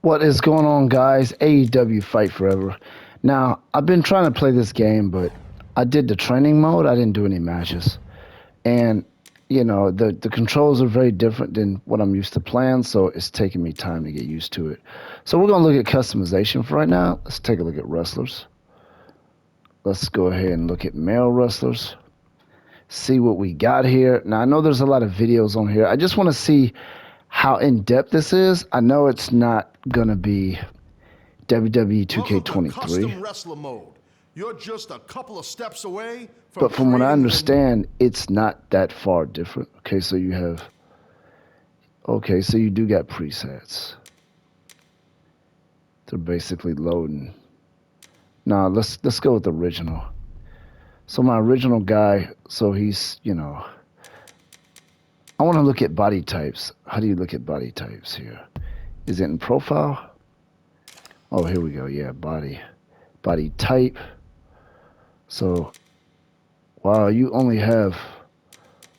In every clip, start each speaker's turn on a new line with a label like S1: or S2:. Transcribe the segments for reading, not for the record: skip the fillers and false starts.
S1: What is going on, guys? AEW Fight Forever. Now, I've been trying to play this game, but I did the training mode. I didn't do any matches. And, the controls are very different than what I'm used to playing, so it's taking me time to get used to it. So we're going to look at customization for right now. Let's take a look at wrestlers. Let's go ahead and look at male wrestlers. See what we got here. Now, I know there's a lot of videos on here. I just want to see how in-depth this is. I know it's not going to be WWE
S2: Welcome to
S1: 2K23.
S2: Custom Wrestler Mode. You're just a couple of steps away from
S1: But from what I
S2: creating
S1: understand, it's not that far different. Okay, so you have, okay, so you do got presets. They're basically loading. Now let's go with the original. So my original guy, so he's, I want to look at body types. How do you look at body types here? Is it in profile? Oh, here we go. Yeah, body type. So, wow, you only have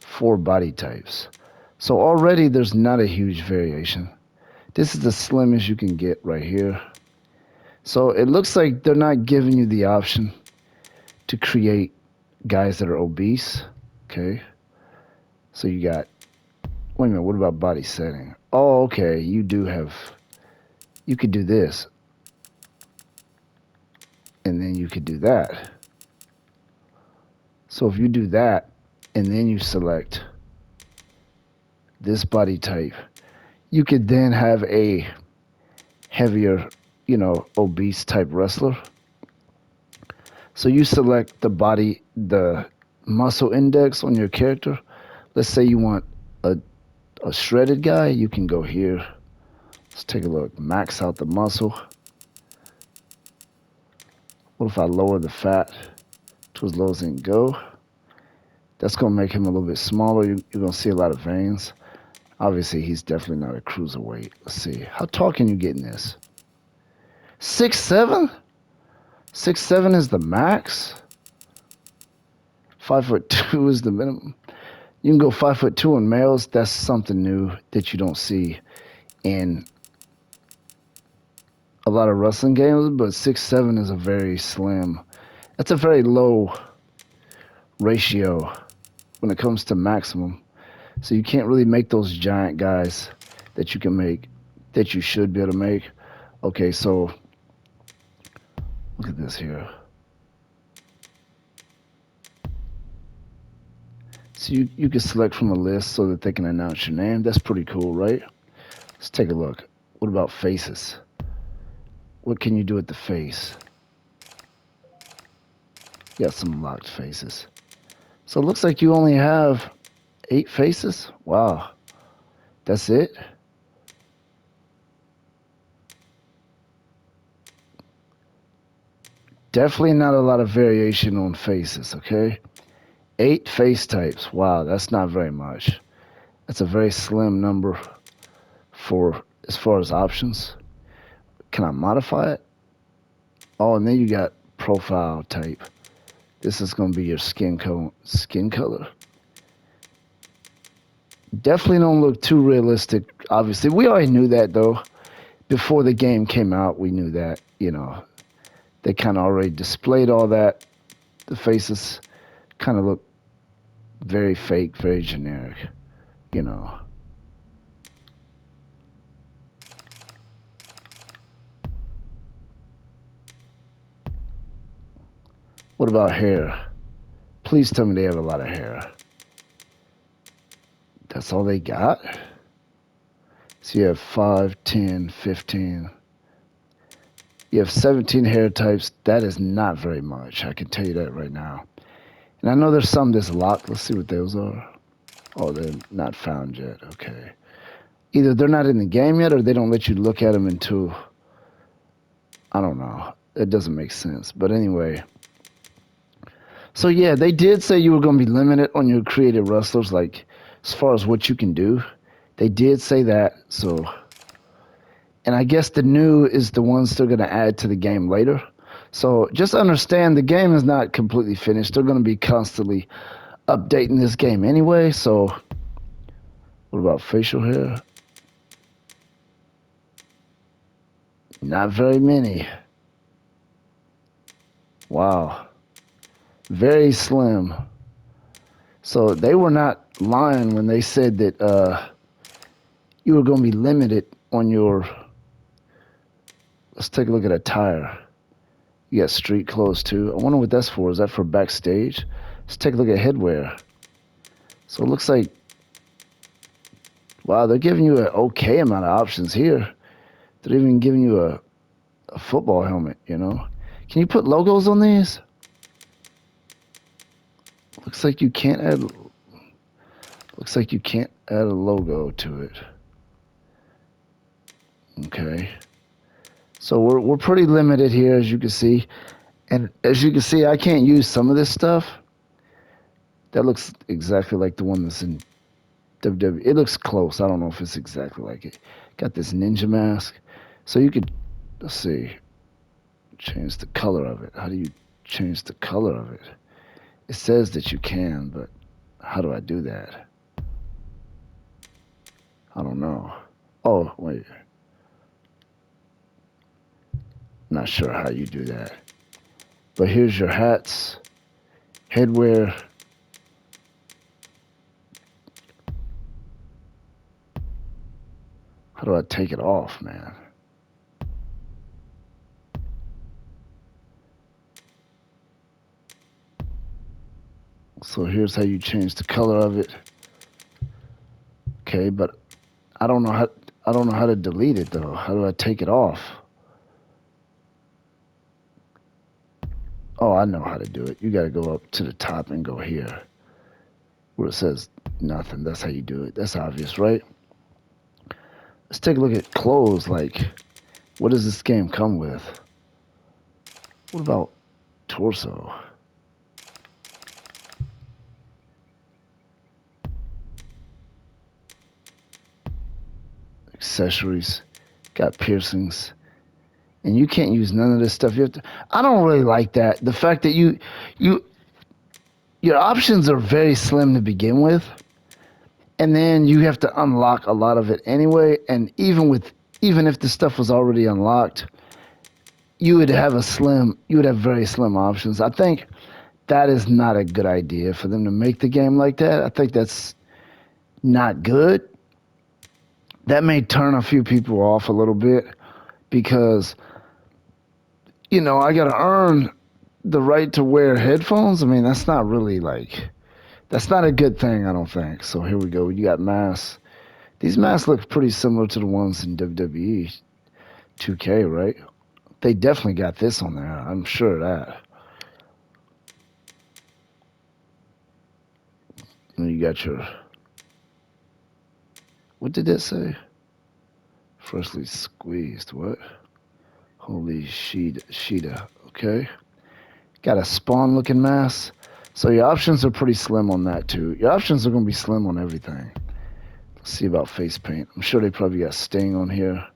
S1: 4 body types. So already there's not a huge variation. This is the slimmest you can get right here. So it looks like they're not giving you the option to create guys that are obese. Okay. So you got, wait a minute, what about body setting? Oh, okay, you could do this. And then you could do that. So if you do that, and then you select this body type, you could then have a heavier, obese type wrestler. So you select the muscle index on your character. Let's say you want a shredded guy, you can go here. Let's take a look. Max out the muscle. What if I lower the fat to as low as it can go? That's going to make him a little bit smaller. You're going to see a lot of veins. Obviously, he's definitely not a cruiserweight. Let's see. How tall can you get in this? 6'7"? 6'7" is the max? 5'2" is the minimum. You can go 5'2" in males. That's something new that you don't see in a lot of wrestling games, but 6'7" is a very slim. That's a very low ratio when it comes to maximum. So you can't really make those giant guys that you can make, that you should be able to make. Okay, so look at this here. So you can select from a list so that they can announce your name. That's pretty cool, right? Let's take a look. What about faces? What can you do with the face? You got some locked faces. So it looks like you only have 8 faces. Wow. That's it? Definitely not a lot of variation on faces, okay? 8 face types. Wow, that's not very much. That's a very slim number for as far as options. Can I modify it? Oh, and then you got profile type. This is going to be your skin color. Definitely don't look too realistic. Obviously, we already knew that though. Before the game came out, we knew that. They kind of already displayed all that. The faces kind of look very fake, very generic. You know. What about hair? Please tell me they have a lot of hair. That's all they got? So you have 5, 10, 15. You have 17 hair types. That is not very much. I can tell you that right now. And I know there's some that's locked. Let's see what those are. Oh, they're not found yet. Okay. Either they're not in the game yet or they don't let you look at them until, I don't know. It doesn't make sense. But anyway. So yeah, they did say you were going to be limited on your creative wrestlers, like as far as what you can do. They did say that. So, and I guess the new is the ones they're going to add to the game later. So just understand the game is not completely finished. They're going to be constantly updating this game anyway. So what about facial hair? Not very many. Wow. Very slim. So they were not lying when they said that you were going to be limited on your. Let's take a look at attire. You got street clothes too. I wonder what that's for. Is that for backstage? Let's take a look at headwear. So it looks like, wow, they're giving you an okay amount of options here. They're even giving you a football helmet, you know. Can you put logos on these? Looks like you can't add. Looks like you can't add a logo to it. Okay. So we're pretty limited here, as you can see. And as you can see, I can't use some of this stuff. That looks exactly like the one that's in WWE. It looks close. I don't know if it's exactly like it. Got this ninja mask. So you could, let's see, change the color of it. How do you change the color of it? It says that you can, but how do I do that? I don't know. Oh, wait. Not sure how you do that. But here's your hats, headwear. How do I take it off, man? So here's how you change the color of it. Okay, but I don't know how to delete it though. How do I take it off? Oh, I know how to do it. You got to go up to the top and go here where it says nothing. That's how you do it. That's obvious, right? Let's take a look at clothes. Like, what does this game come with? What about torso? Accessories. Got piercings. And you can't use none of this stuff. You have to, I don't really like that. The fact that your options are very slim to begin with. And then you have to unlock a lot of it anyway. And even if the stuff was already unlocked, you would have very slim options. I think that is not a good idea for them to make the game like that. I think that's not good. That may turn a few people off a little bit because, you know, I got to earn the right to wear headphones. I mean, that's not really like, that's not a good thing, I don't think. So here we go. You got masks. These masks look pretty similar to the ones in WWE 2K, right? They definitely got this on there. I'm sure of that. And you got your, what did that say? Freshly squeezed. What? Holy Sheeta. Okay. Got a spawn looking mask. So your options are pretty slim on that too. Your options are going to be slim on everything. Let's see about face paint. I'm sure they probably got Sting on here.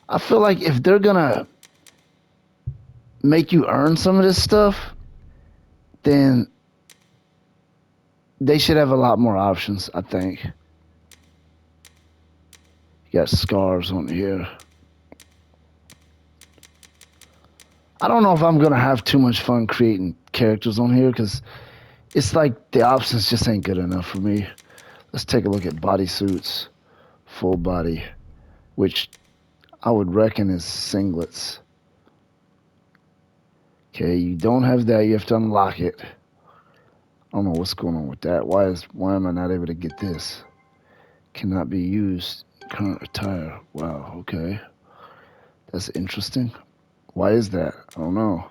S1: I feel like if they're going to make you earn some of this stuff, then they should have a lot more options, I think. You got scars on here. I don't know if I'm going to have too much fun creating characters on here because it's like the options just ain't good enough for me. Let's take a look at bodysuits, full body, which I would reckon is singlets. Okay, you don't have that. You have to unlock it. I don't know what's going on with that. Why am I not able to get this? Cannot be used. Current attire. Wow, okay. That's interesting. Why is that? I don't know.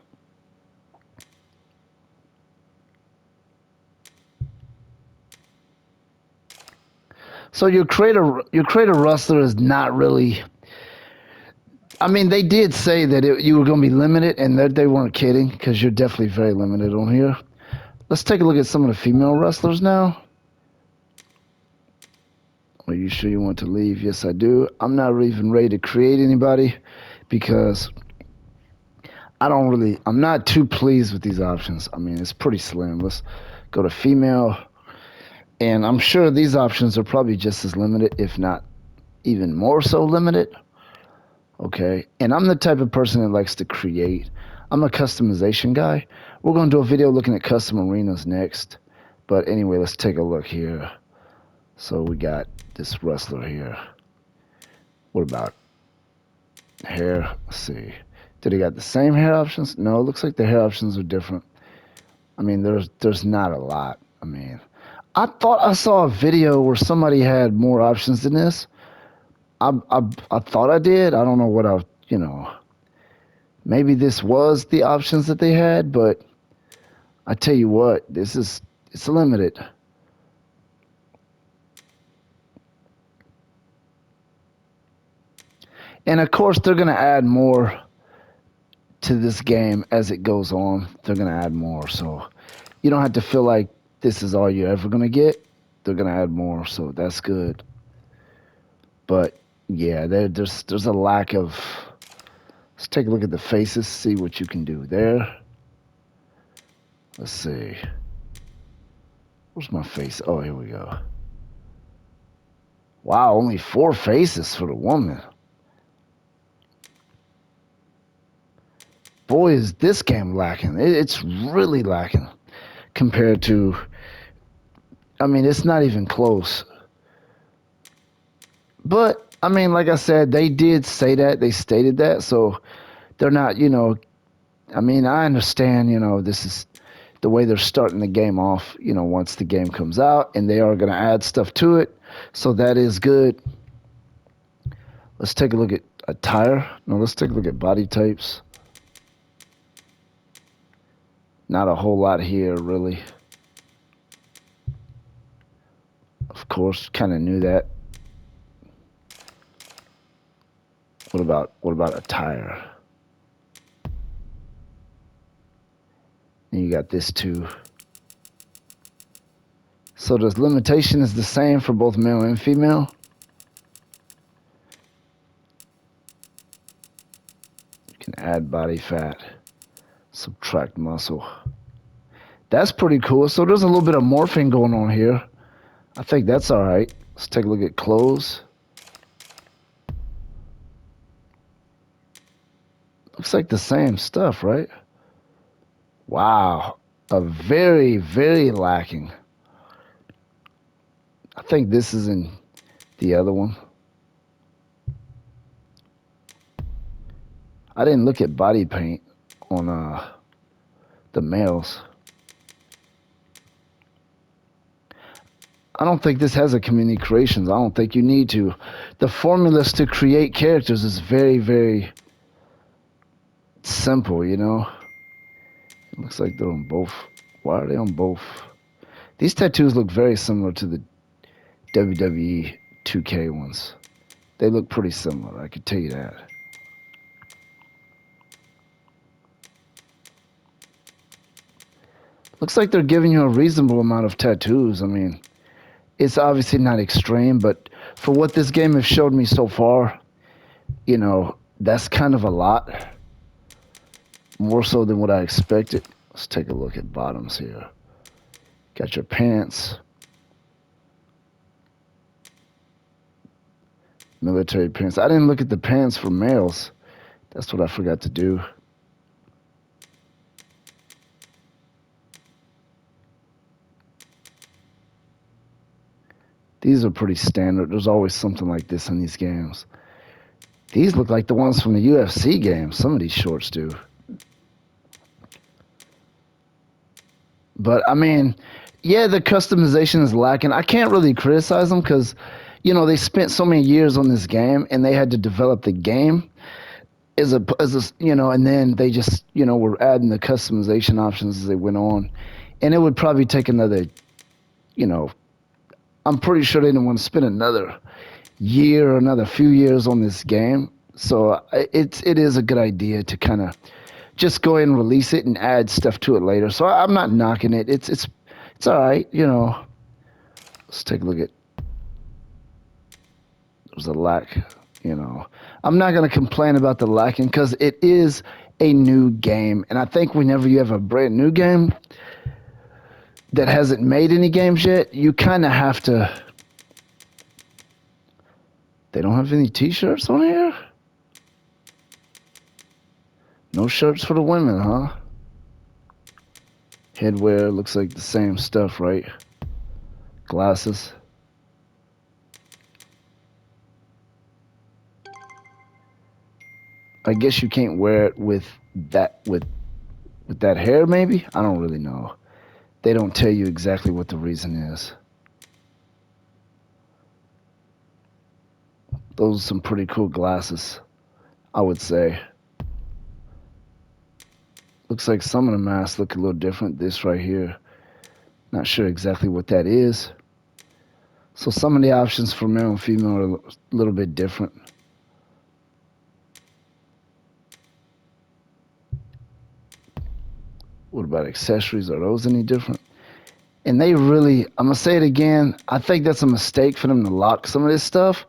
S1: So your creator wrestler is not really. I mean, they did say that you were going to be limited, and that they weren't kidding because you're definitely very limited on here. Let's take a look at some of the female wrestlers now. Are you sure you want to leave? Yes, I do. I'm not even ready to create anybody because I'm not too pleased with these options. I mean, it's pretty slim. Let's go to female. And I'm sure these options are probably just as limited, if not even more so limited. Okay, and I'm the type of person that likes to create. I'm a customization guy. We're going to do a video looking at custom arenas next. But anyway, let's take a look here. So we got this wrestler here. What about hair? Let's see. Did he got the same hair options? No, it looks like the hair options are different. I mean, there's not a lot. I mean, I thought I saw a video where somebody had more options than this. I thought I did. I don't know what I, maybe this was the options that they had, but I tell you what, it's limited. And of course, they're going to add more to this game as it goes on. They're going to add more. So you don't have to feel like this is all you're ever going to get. They're going to add more. So that's good. But yeah, there's a lack of. Let's take a look at the faces, see what you can do there. Let's see. Where's my face? Oh, here we go. Wow, only 4 faces for the woman. Boy, is this game lacking. It's really lacking compared to. I mean, it's not even close. But, I mean, like I said, they did say that. They stated that. So they're not, I mean, I understand, this is the way they're starting the game off, once the game comes out, and they are going to add stuff to it. So that is good. Let's take a look at attire. No, let's take a look at body types. Not a whole lot here, really. Of course, kind of knew that. What about attire? And you got this too. So the limitation is the same for both male and female. You can add body fat, subtract muscle. That's pretty cool. So there's a little bit of morphing going on here. I think that's all right. Let's take a look at clothes. Looks like the same stuff, right? Wow. A very, very lacking. I think this is in the other one. I didn't look at body paint on the males. I don't think this has a community creations. I don't think you need to. The formulas to create characters is very, very simple, It looks like they're on both. Why are they on both? These tattoos look very similar to the WWE 2K ones. They look pretty similar, I could tell you that. Looks like they're giving you a reasonable amount of tattoos. I mean, it's obviously not extreme, but for what this game has showed me so far, that's kind of a lot. More so than what I expected. Let's take a look at bottoms here. Got your pants. Military pants. I didn't look at the pants for males. That's what I forgot to do. These are pretty standard. There's always something like this in these games. These look like the ones from the UFC games. Some of these shorts do. But, I mean, yeah, the customization is lacking. I can't really criticize them because, they spent so many years on this game and they had to develop the game and then they just, were adding the customization options as they went on. And it would probably take another, I'm pretty sure they didn't want to spend another year or another few years on this game. So it is a good idea to kind of just go ahead and release it and add stuff to it later. So I'm not knocking it. It's all right, Let's take a look at. There's a lack, I'm not going to complain about the lacking because it is a new game, and I think whenever you have a brand new game that hasn't made any games yet, you kind of have to. They don't have any t-shirts on here? No shirts for the women, huh? Headwear looks like the same stuff, right? Glasses. I guess you can't wear it with that hair, maybe? I don't really know. They don't tell you exactly what the reason is. Those are some pretty cool glasses, I would say. Looks like some of the masks look a little different. This right here, not sure exactly what that is. So some of the options for male and female are a little bit different. What about accessories? Are those any different? And they really, I'm gonna say it again, I think that's a mistake for them to lock some of this stuff,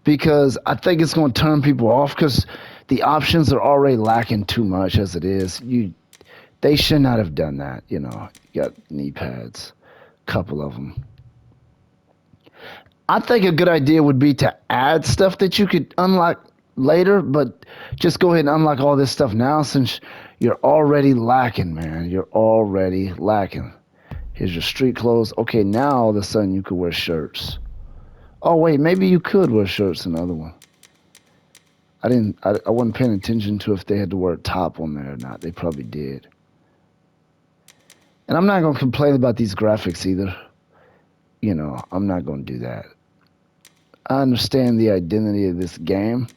S1: because I think it's gonna turn people off, because the options are already lacking too much as it is. They should not have done that. You got knee pads, a couple of them. I think a good idea would be to add stuff that you could unlock later, but just go ahead and unlock all this stuff now, since you're already lacking, man. You're already lacking. Here's your street clothes. Okay, now all of a sudden you could wear shirts. Oh wait, maybe you could wear shirts in the other one. I wasn't paying attention to if they had to wear a top on there or not. They probably did. And I'm not gonna complain about these graphics either. I'm not gonna do that. I understand the identity of this game.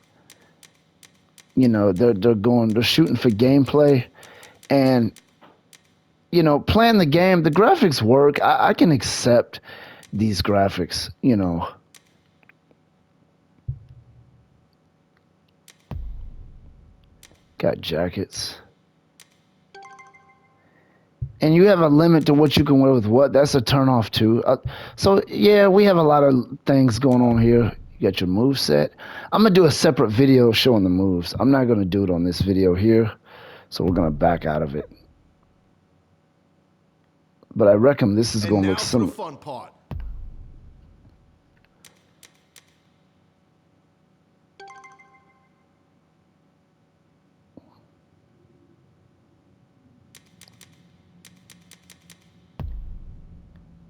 S1: They're shooting for gameplay, and playing the game, the graphics work. I can accept these graphics. Got jackets. And you have a limit to what you can wear with what. That's a turn off too. So yeah, we have a lot of things going on here. You got your move set. I'm gonna do a separate video showing the moves. I'm not gonna do it on this video here, so we're gonna back out of it. But I reckon this is gonna look
S2: similar. And now for the fun part.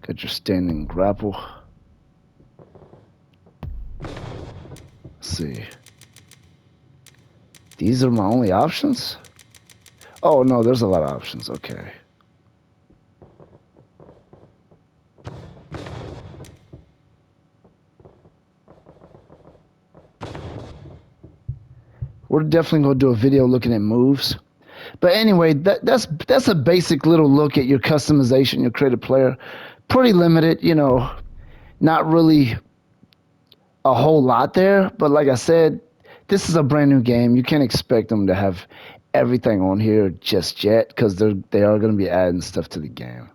S1: Got your standing grapple. Let's see. These are my only options? Oh no, there's a lot of options. Okay. We're definitely gonna do a video looking at moves. But anyway, that's a basic little look at your customization, your creative player. Pretty limited, not really a whole lot there. But like I said, this is a brand new game. You can't expect them to have everything on here just yet, because they are going to be adding stuff to the game.